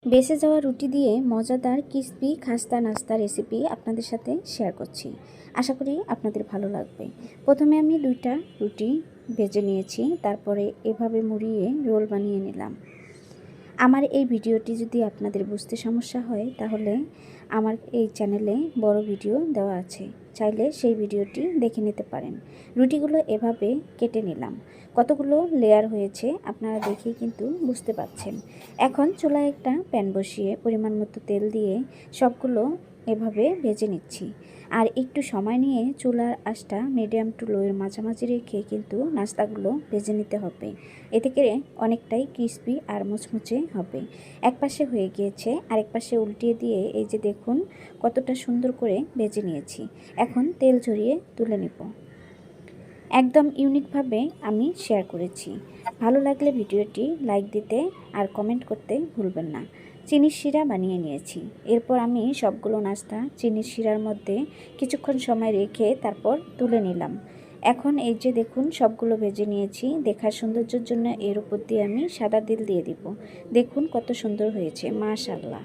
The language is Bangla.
বেঁচে যাওয়া রুটি দিয়ে মজাদার ক্রিসপি খাস্তা নাস্তা রেসিপি আপনাদের সাথে শেয়ার করছি। আশা করি আপনাদের ভালো লাগবে। প্রথমে আমি 2টা রুটি ভেজে নিয়েছি, তারপরে এভাবে মুড়িয়ে রোল বানিয়ে নিলাম। আমার এই ভিডিওটি যদি আপনাদের বুঝতে সমস্যা হয় তাহলে আমার এই চ্যানেলে বড় ভিডিও দেওয়া আছে, চাইলে সেই ভিডিওটি দেখে নিতে পারেন। রুটিগুলো এভাবে কেটে নিলাম। কতগুলো লেয়ার হয়েছে আপনারা দেখেই কিন্তু বুঝতে পারছেন। এখন চুলায় একটা প্যান বসিয়ে পরিমাণ মতো তেল দিয়ে সবগুলো এভাবে ভেজে নিচ্ছি। আর একটু সময় নিয়ে চুলার আঁচটা মিডিয়াম টু লোয়ের মাঝামাঝি রেখে কিন্তু নাস্তাগুলো ভেজে নিতে হবে। এতে করে অনেকটাই ক্রিসপি আর মুচমুচে হবে। এক পাশে হয়ে গিয়েছে, আরেক পাশে উল্টিয়ে দিয়ে এই যে দেখুন কতটা সুন্দর করে ভেজে নিয়েছি। এখন তেল ঝরিয়ে তুলে নেব। একদম ইউনিকভাবে আমি শেয়ার করেছি। ভালো লাগলে ভিডিওটি লাইক দিতে আর কমেন্ট করতে ভুলবেন না। চিনির শিরা বানিয়ে নিয়েছি। এরপর আমি সবগুলো নাস্তা চিনির শিরার মধ্যে কিছুক্ষণ সময় রেখে তারপর তুলে নিলাম। এখন এই যে দেখুন সবগুলো ভেজে নিয়েছি। দেখার সৌন্দর্যের জন্য এর উপর দিয়ে আমি সাদা তিল দিয়ে দিব। দেখুন কত সুন্দর হয়েছে, মাশাআল্লাহ।